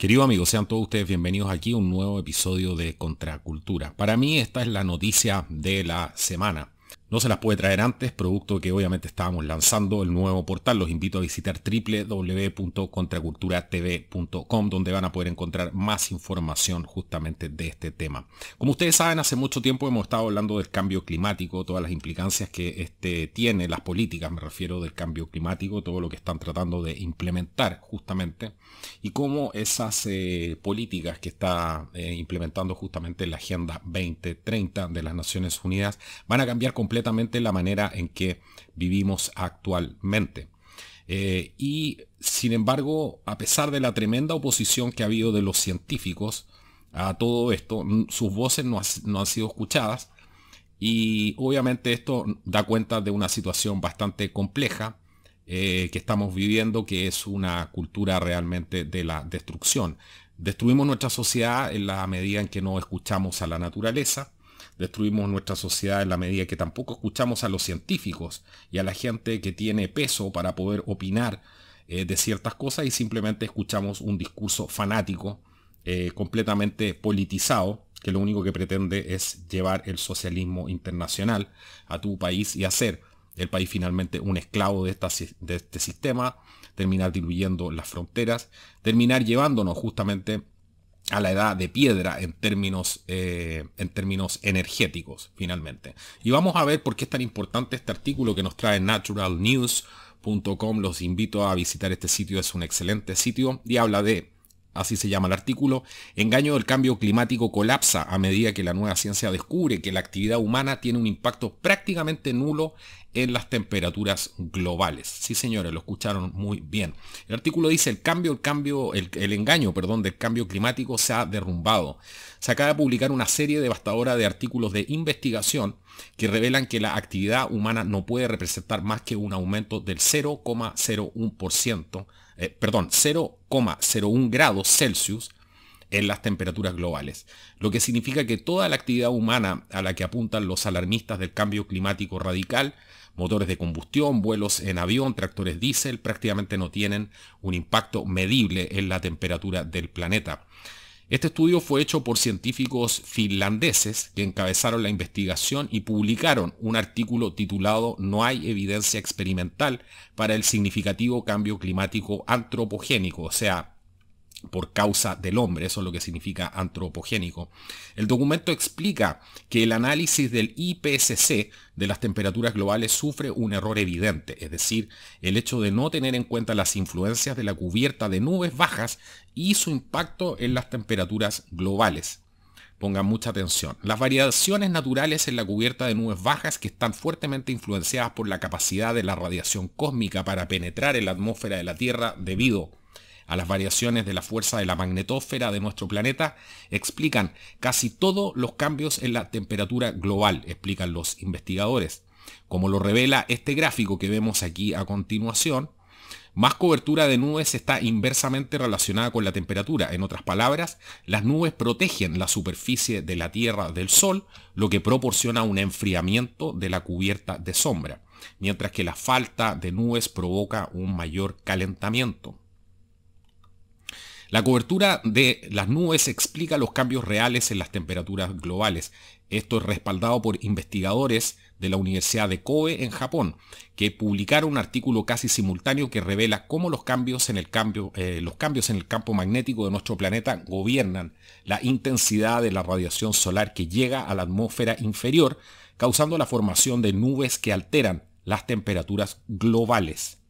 Queridos amigos, sean todos ustedes bienvenidos aquí a un nuevo episodio de Contracultura. Para mí esta es la noticia de la semana. No se las puede traer antes, producto que obviamente estábamos lanzando el nuevo portal. Los invito a visitar www.contraculturatv.com, donde van a poder encontrar más información justamente de este tema. Como ustedes saben, hace mucho tiempo hemos estado hablando del cambio climático, todas las implicancias que tiene, las políticas, me refiero del cambio climático, todo lo que están tratando de implementar justamente, y cómo esas políticas que está implementando justamente la Agenda 2030 de las Naciones Unidas van a cambiar completamente la manera en que vivimos actualmente. Y sin embargo, a pesar de la tremenda oposición que ha habido de los científicos a todo esto, sus voces no han sido escuchadas, y obviamente esto da cuenta de una situación bastante compleja que estamos viviendo, que es una cultura realmente de la destrucción. Destruimos nuestra sociedad en la medida en que no escuchamos a la naturaleza. Destruimos nuestra sociedad en la medida que tampoco escuchamos a los científicos y a la gente que tiene peso para poder opinar de ciertas cosas, y simplemente escuchamos un discurso fanático, completamente politizado, que lo único que pretende es llevar el socialismo internacional a tu país y hacer el país finalmente un esclavo de este sistema, terminar diluyendo las fronteras, terminar llevándonos justamente a la edad de piedra en términos energéticos finalmente. Y vamos a ver por qué es tan importante este artículo que nos trae naturalnews.com. Los invito a visitar este sitio, es un excelente sitio, y habla de, así se llama el artículo: engaño del cambio climático colapsa a medida que la nueva ciencia descubre que la actividad humana tiene un impacto prácticamente nulo en las temperaturas globales. Sí, señores, lo escucharon muy bien. El artículo dice: el engaño del cambio climático se ha derrumbado. Se acaba de publicar una serie devastadora de artículos de investigación que revelan que la actividad humana no puede representar más que un aumento del 0,01 grados Celsius en las temperaturas globales, lo que significa que toda la actividad humana a la que apuntan los alarmistas del cambio climático radical, motores de combustión, vuelos en avión, tractores diésel, prácticamente no tienen un impacto medible en la temperatura del planeta. Este estudio fue hecho por científicos finlandeses que encabezaron la investigación y publicaron un artículo titulado "No hay evidencia experimental para el significativo cambio climático antropogénico", o sea, por causa del hombre. Eso es lo que significa antropogénico. El documento explica que el análisis del IPCC de las temperaturas globales sufre un error evidente, es decir, el hecho de no tener en cuenta las influencias de la cubierta de nubes bajas y su impacto en las temperaturas globales. Pongan mucha atención. Las variaciones naturales en la cubierta de nubes bajas, que están fuertemente influenciadas por la capacidad de la radiación cósmica para penetrar en la atmósfera de la Tierra debido a las variaciones de la fuerza de la magnetósfera de nuestro planeta, explican casi todos los cambios en la temperatura global, explican los investigadores. Como lo revela este gráfico que vemos aquí a continuación, más cobertura de nubes está inversamente relacionada con la temperatura. En otras palabras, las nubes protegen la superficie de la Tierra del Sol, lo que proporciona un enfriamiento de la cubierta de sombra, mientras que la falta de nubes provoca un mayor calentamiento. La cobertura de las nubes explica los cambios reales en las temperaturas globales. Esto es respaldado por investigadores de la Universidad de Kobe en Japón, que publicaron un artículo casi simultáneo que revela cómo los cambios en el campo magnético de nuestro planeta gobiernan la intensidad de la radiación solar que llega a la atmósfera inferior, causando la formación de nubes que alteran las temperaturas globales.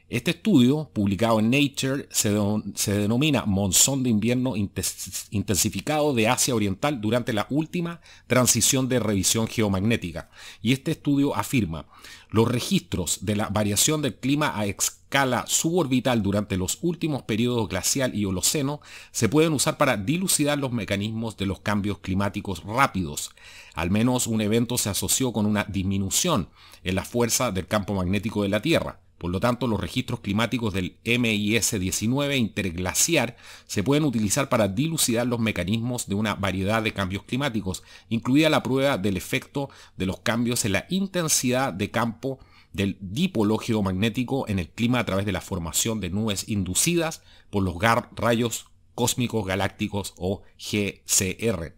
Este estudio, publicado en Nature, se denomina Monzón de invierno intensificado de Asia Oriental durante la última transición de revisión geomagnética. Y este estudio afirma: los registros de la variación del clima a escala suborbital durante los últimos periodos glacial y holoceno se pueden usar para dilucidar los mecanismos de los cambios climáticos rápidos. Al menos un evento se asoció con una disminución en la fuerza del campo magnético de la Tierra. Por lo tanto, los registros climáticos del MIS-19 interglaciar se pueden utilizar para dilucidar los mecanismos de una variedad de cambios climáticos, incluida la prueba del efecto de los cambios en la intensidad de campo del dipolo geomagnético en el clima a través de la formación de nubes inducidas por los rayos cósmicos galácticos o GCR.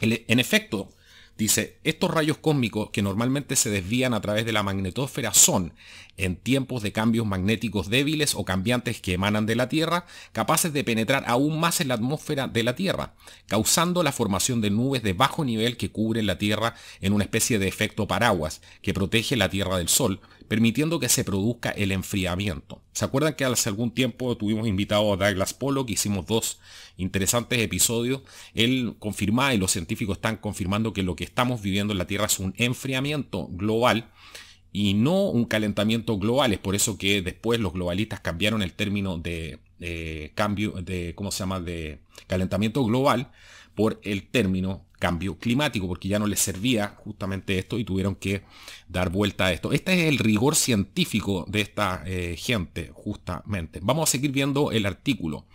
En efecto, dice, estos rayos cósmicos que normalmente se desvían a través de la magnetosfera son, en tiempos de cambios magnéticos débiles o cambiantes que emanan de la Tierra, capaces de penetrar aún más en la atmósfera de la Tierra, causando la formación de nubes de bajo nivel que cubren la Tierra en una especie de efecto paraguas que protege la Tierra del Sol, permitiendo que se produzca el enfriamiento. ¿Se acuerdan que hace algún tiempo tuvimos invitado a Douglas Pollock? Hicimos 2 interesantes episodios. Él confirmaba, y los científicos están confirmando, que lo que estamos viviendo en la Tierra es un enfriamiento global y no un calentamiento global. Es por eso que después los globalistas cambiaron el término de de calentamiento global por el término cambio climático, porque ya no les servía justamente esto y tuvieron que dar vuelta a esto. Este es el rigor científico de esta gente, justamente. Vamos a seguir viendo el artículo.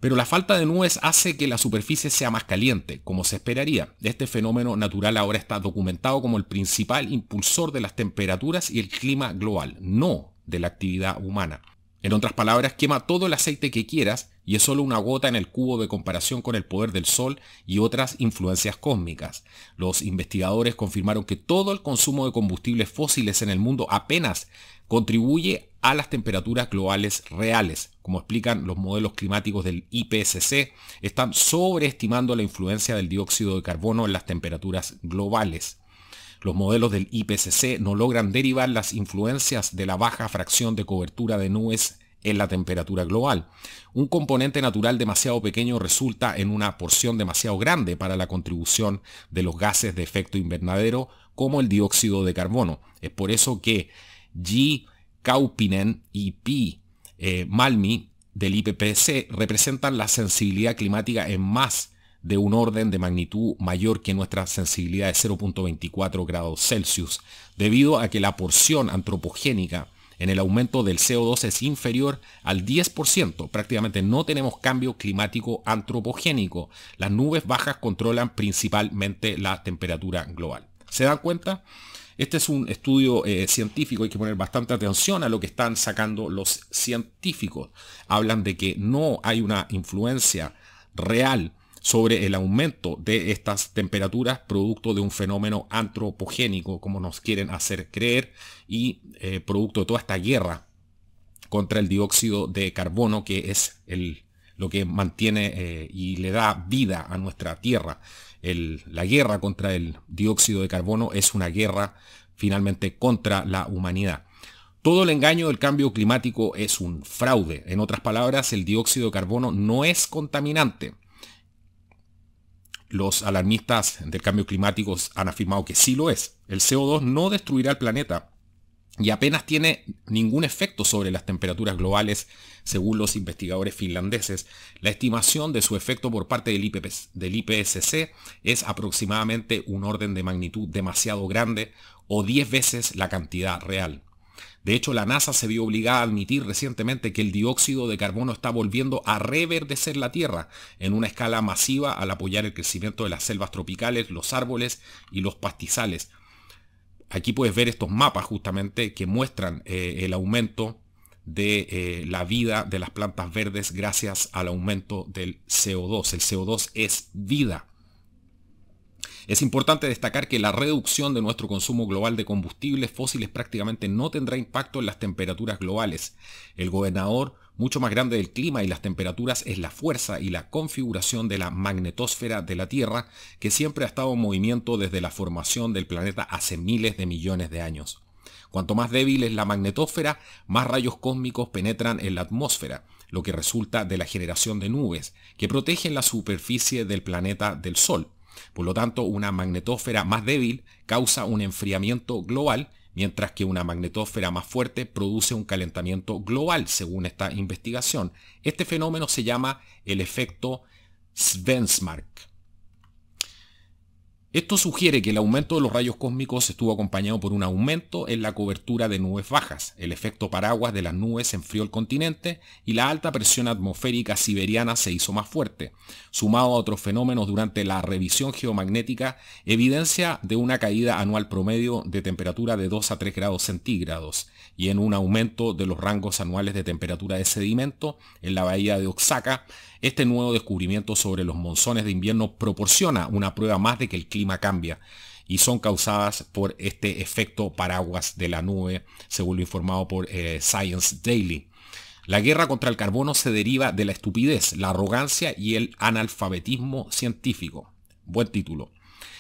Pero la falta de nubes hace que la superficie sea más caliente, como se esperaría. Este fenómeno natural ahora está documentado como el principal impulsor de las temperaturas y el clima global, no de la actividad humana. En otras palabras, quema todo el aceite que quieras y es solo una gota en el cubo de comparación con el poder del Sol y otras influencias cósmicas. Los investigadores confirmaron que todo el consumo de combustibles fósiles en el mundo apenas contribuye a las temperaturas globales reales. Como explican los modelos climáticos del IPCC, están sobreestimando la influencia del dióxido de carbono en las temperaturas globales. Los modelos del IPCC no logran derivar las influencias de la baja fracción de cobertura de nubes en la temperatura global. Un componente natural demasiado pequeño resulta en una porción demasiado grande para la contribución de los gases de efecto invernadero como el dióxido de carbono. Es por eso que G. Kaupinen y P. Malmi del IPCC representan la sensibilidad climática en más de un orden de magnitud mayor que nuestra sensibilidad de 0.24 grados Celsius, debido a que la porción antropogénica en el aumento del CO2 es inferior al 10%. Prácticamente no tenemos cambio climático antropogénico. Las nubes bajas controlan principalmente la temperatura global. ¿Se dan cuenta? Este es un estudio científico, hay que poner bastante atención a lo que están sacando los científicos. Hablan de que no hay una influencia real sobre el aumento de estas temperaturas producto de un fenómeno antropogénico, como nos quieren hacer creer, y producto de toda esta guerra contra el dióxido de carbono, que es lo que mantiene y le da vida a nuestra Tierra. La guerra contra el dióxido de carbono es una guerra finalmente contra la humanidad. Todo el engaño del cambio climático es un fraude. En otras palabras, el dióxido de carbono no es contaminante. Los alarmistas del cambio climático han afirmado que sí lo es. El CO2 no destruirá el planeta y apenas tiene ningún efecto sobre las temperaturas globales, según los investigadores finlandeses. La estimación de su efecto por parte del IPCC es aproximadamente un orden de magnitud demasiado grande o 10 veces la cantidad real. De hecho, la NASA se vio obligada a admitir recientemente que el dióxido de carbono está volviendo a reverdecer la Tierra en una escala masiva al apoyar el crecimiento de las selvas tropicales, los árboles y los pastizales. Aquí puedes ver estos mapas justamente que muestran el aumento de la vida de las plantas verdes gracias al aumento del CO2. El CO2 es vida. Es importante destacar que la reducción de nuestro consumo global de combustibles fósiles prácticamente no tendrá impacto en las temperaturas globales. El gobernador mucho más grande del clima y las temperaturas es la fuerza y la configuración de la magnetosfera de la Tierra, que siempre ha estado en movimiento desde la formación del planeta hace miles de millones de años. Cuanto más débil es la magnetosfera, más rayos cósmicos penetran en la atmósfera, lo que resulta de la generación de nubes, que protegen la superficie del planeta del Sol. Por lo tanto, una magnetosfera más débil causa un enfriamiento global, mientras que una magnetosfera más fuerte produce un calentamiento global, según esta investigación. Este fenómeno se llama el efecto Svensmark. Esto sugiere que el aumento de los rayos cósmicos estuvo acompañado por un aumento en la cobertura de nubes bajas. El efecto paraguas de las nubes enfrió el continente y la alta presión atmosférica siberiana se hizo más fuerte. Sumado a otros fenómenos durante la revisión geomagnética, evidencia de una caída anual promedio de temperatura de 2 a 3 grados centígrados y en un aumento de los rangos anuales de temperatura de sedimento en la bahía de Oaxaca. Este nuevo descubrimiento sobre los monzones de invierno proporciona una prueba más de que el clima cambia y son causadas por este efecto paraguas de la nube, según lo informado por Science Daily. La guerra contra el carbono se deriva de la estupidez, la arrogancia y el analfabetismo científico. Buen título.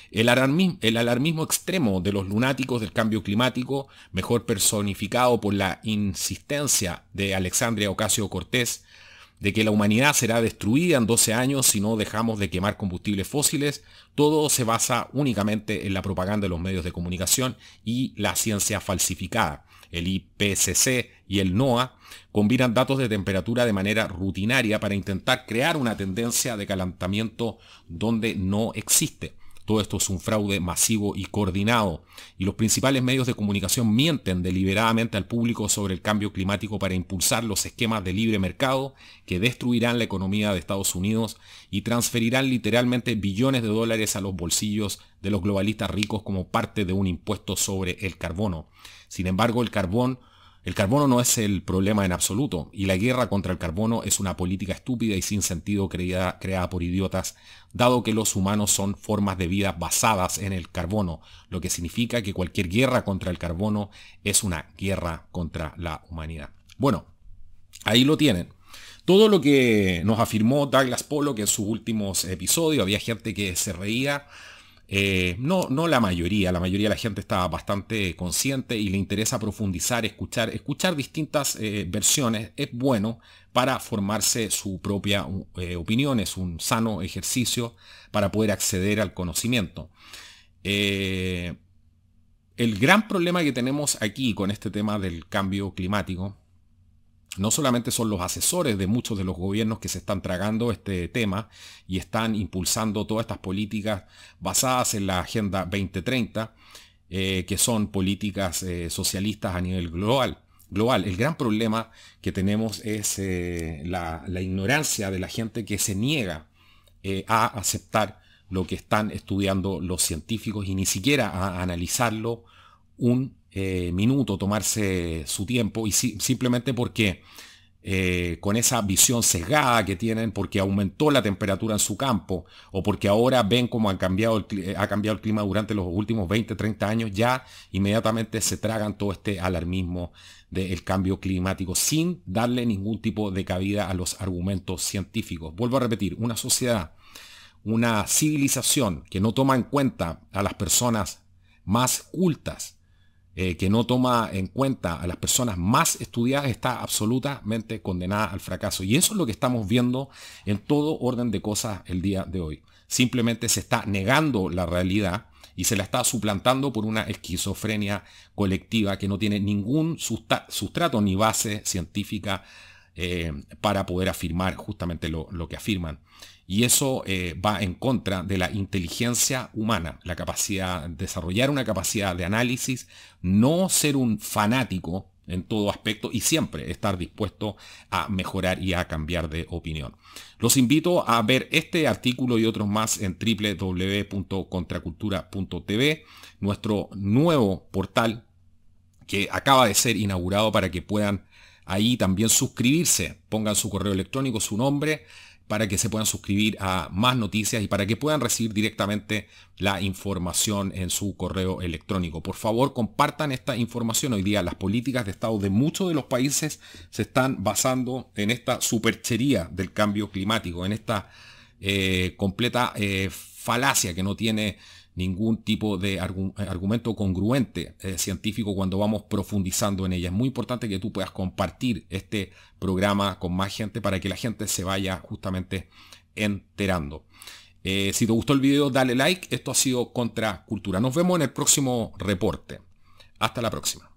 El alarmismo extremo de los lunáticos del cambio climático, mejor personificado por la insistencia de Alexandria Ocasio-Cortez, de que la humanidad será destruida en 12 años si no dejamos de quemar combustibles fósiles, todo se basa únicamente en la propaganda de los medios de comunicación y la ciencia falsificada. El IPCC y el NOAA combinan datos de temperatura de manera rutinaria para intentar crear una tendencia de calentamiento donde no existe. Todo esto es un fraude masivo y coordinado, y los principales medios de comunicación mienten deliberadamente al público sobre el cambio climático para impulsar los esquemas de libre mercado que destruirán la economía de Estados Unidos y transferirán literalmente billones de dólares a los bolsillos de los globalistas ricos como parte de un impuesto sobre el carbono. Sin embargo, el carbono no es el problema en absoluto, y la guerra contra el carbono es una política estúpida y sin sentido creada por idiotas, dado que los humanos son formas de vida basadas en el carbono, lo que significa que cualquier guerra contra el carbono es una guerra contra la humanidad. Bueno, ahí lo tienen. Todo lo que nos afirmó Douglas Pollock en sus últimos episodios, había gente que se reía. No la mayoría de la gente está bastante consciente y le interesa profundizar, escuchar distintas versiones. Es bueno para formarse su propia opinión, es un sano ejercicio para poder acceder al conocimiento. El gran problema que tenemos aquí con este tema del cambio climático no solamente son los asesores de muchos de los gobiernos que se están tragando este tema y están impulsando todas estas políticas basadas en la Agenda 2030, que son políticas socialistas a nivel global. El gran problema que tenemos es la ignorancia de la gente que se niega a aceptar lo que están estudiando los científicos y ni siquiera a analizarlo un minuto, tomarse su tiempo, y simplemente porque con esa visión sesgada que tienen, porque aumentó la temperatura en su campo o porque ahora ven cómo ha cambiado el clima durante los últimos 20, 30 años, ya inmediatamente se tragan todo este alarmismo del cambio climático sin darle ningún tipo de cabida a los argumentos científicos. Vuelvo a repetir, una sociedad, una civilización que no toma en cuenta a las personas más cultas, que no toma en cuenta a las personas más estudiadas, está absolutamente condenada al fracaso. Y eso es lo que estamos viendo en todo orden de cosas el día de hoy. Simplemente se está negando la realidad y se la está suplantando por una esquizofrenia colectiva que no tiene ningún sustrato ni base científica para poder afirmar justamente lo que afirman. Y eso va en contra de la inteligencia humana, la capacidad de desarrollar una capacidad de análisis, no ser un fanático en todo aspecto y siempre estar dispuesto a mejorar y a cambiar de opinión. Los invito a ver este artículo y otros más en www.contracultura.tv, nuestro nuevo portal que acaba de ser inaugurado para que puedan ahí también suscribirse. Pongan su correo electrónico, su nombre, para que se puedan suscribir a más noticias y para que puedan recibir directamente la información en su correo electrónico. Por favor, compartan esta información. Hoy día las políticas de Estado de muchos de los países se están basando en esta superchería del cambio climático, en esta completa falacia que no tiene ningún tipo de argumento congruente científico cuando vamos profundizando en ella. Es muy importante que tú puedas compartir este programa con más gente para que la gente se vaya justamente enterando. Si te gustó el video, dale like. Esto ha sido Contracultura. Nos vemos en el próximo reporte. Hasta la próxima.